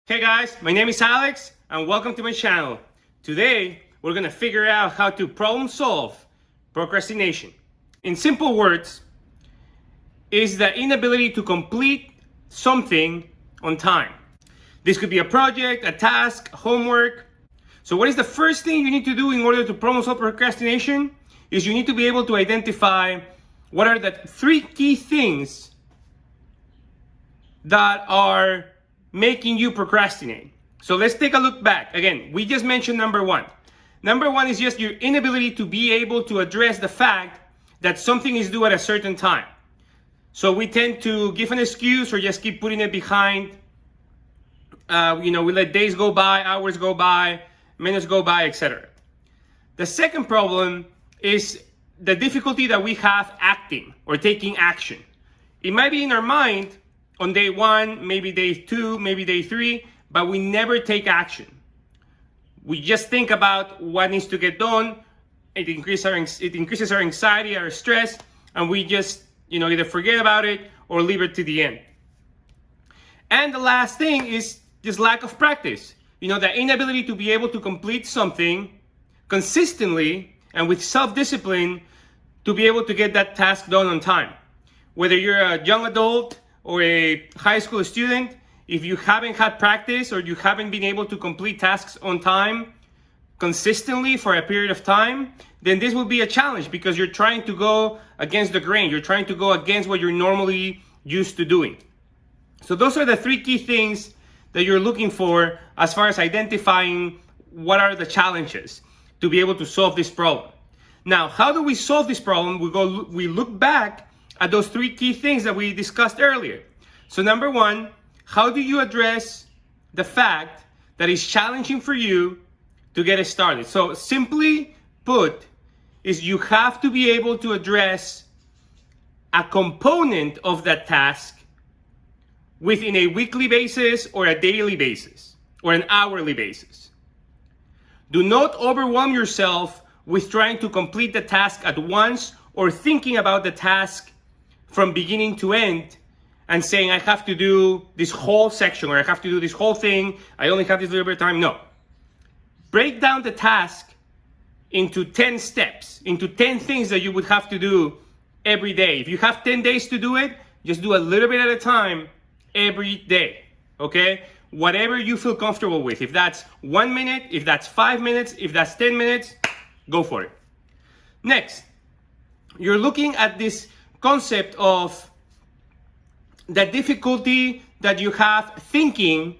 Hey guys, my name is Alex and welcome to my channel. Today, we're gonna figure out how to problem solve procrastination. In simple words, is the inability to complete something on time. This could be a project, a task, homework. So what is the first thing you need to do in order to problem solve procrastination? Is you need to be able to identify what are the three key things that are making you procrastinate. So let's take a look back. Again, we just mentioned number one. Number one is just your inability to be able to address the fact that something is due at a certain time. So we tend to give an excuse or just keep putting it behind. We let days go by, hours go by, minutes go by, etc. The second problem is the difficulty that we have acting or taking action. It might be in our mind on day one, maybe day two, maybe day three, but we never take action. We just think about what needs to get done. It increases our anxiety, our stress, and we just either forget about it or leave it to the end. And the last thing is just lack of practice. The inability to be able to complete something consistently and with self-discipline to be able to get that task done on time. Whether you're a young adult or a high school student, if you haven't had practice or you haven't been able to complete tasks on time consistently for a period of time, then this will be a challenge because you're trying to go against the grain. You're trying to go against what you're normally used to doing. So those are the three key things that you're looking for as far as identifying what are the challenges to be able to solve this problem. Now, how do we solve this problem? We look back at those three key things that we discussed earlier. So number one, how do you address the fact that it's challenging for you to get it started? So simply put, is you have to be able to address a component of that task within a weekly basis or a daily basis or an hourly basis. Do not overwhelm yourself with trying to complete the task at once or thinking about the task from beginning to end and saying, I have to do this whole section or I have to do this whole thing. I only have this little bit of time. No. Break down the task into 10 steps, into 10 things that you would have to do every day. If you have 10 days to do it, just do a little bit at a time every day, okay? Whatever you feel comfortable with. If that's 1 minute, if that's 5 minutes, if that's 10 minutes, go for it. Next, you're looking at this concept of the difficulty that you have thinking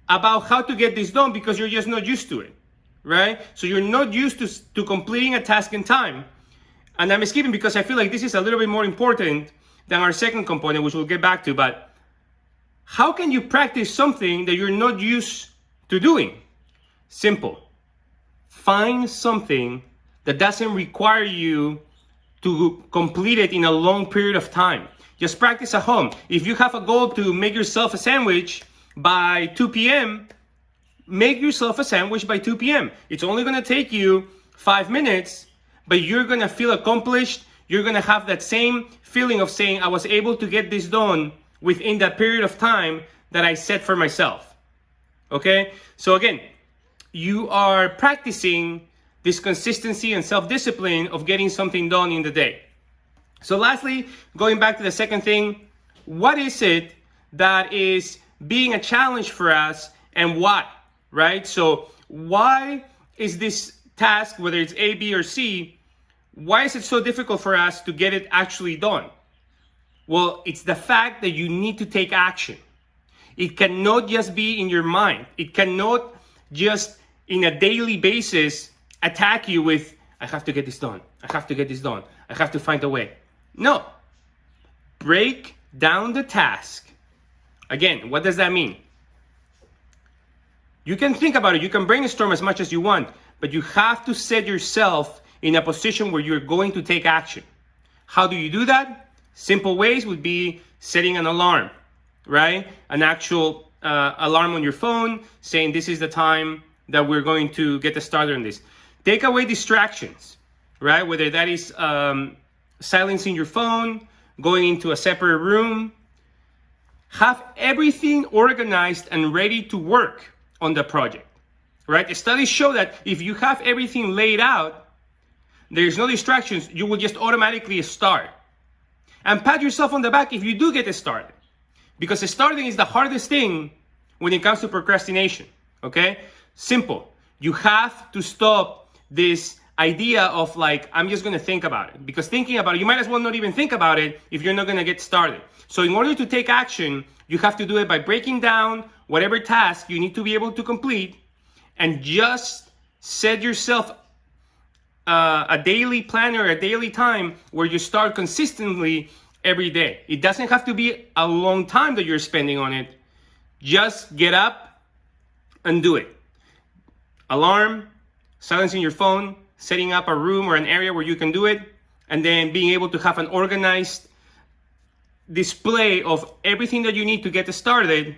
about how to get this done because you're just not used to it, right? So you're not used to completing a task in time. And I'm skipping because I feel like this is a little bit more important than our second component, which we'll get back to. But how can you practice something that you're not used to doing? Simple. Find something that doesn't require you to complete it in a long period of time. Just practice at home. If you have a goal to make yourself a sandwich by 2 p.m., make yourself a sandwich by 2 p.m. It's only going to take you 5 minutes, but you're going to feel accomplished. You're going to have that same feeling of saying, I was able to get this done within that period of time that I set for myself. Okay? So again, you are practicing this consistency and self-discipline of getting something done in the day. So lastly, going back to the second thing, what is it that is being a challenge for us and why, right? So why is this task, whether it's A, B, or C, why is it so difficult for us to get it actually done? Well, it's the fact that you need to take action. It cannot just be in your mind. It cannot just in a daily basis attack you with, I have to get this done. I have to get this done. I have to find a way. No. Break down the task. Again, what does that mean? You can think about it. You can brainstorm as much as you want, but you have to set yourself in a position where you're going to take action. How do you do that? Simple ways would be setting an alarm, right? An actual alarm on your phone saying this is the time that we're going to get started on this. Take away distractions, right? Whether that is silencing your phone, going into a separate room, have everything organized and ready to work on the project, right? Studies show that if you have everything laid out, there's no distractions, you will just automatically start. And pat yourself on the back if you do get started, because starting is the hardest thing when it comes to procrastination, okay? Simple. You have to stop this idea of like, I'm just gonna think about it. Because thinking about it, you might as well not even think about it if you're not gonna get started. So in order to take action, you have to do it by breaking down whatever task you need to be able to complete, and just set yourself a daily plan or a daily time where you start consistently every day. It doesn't have to be a long time that you're spending on it. Just get up and do it. Alarm, silencing your phone, setting up a room or an area where you can do it, and then being able to have an organized display of everything that you need to get started,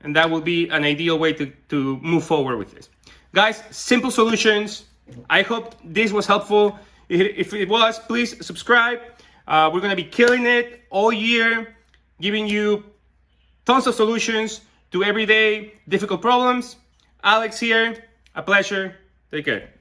and that will be an ideal way to move forward with this. Guys, simple solutions. I hope this was helpful. If it was, please subscribe. We're gonna be killing it all year, giving you tons of solutions to everyday difficult problems. Alex here, a pleasure. Take care.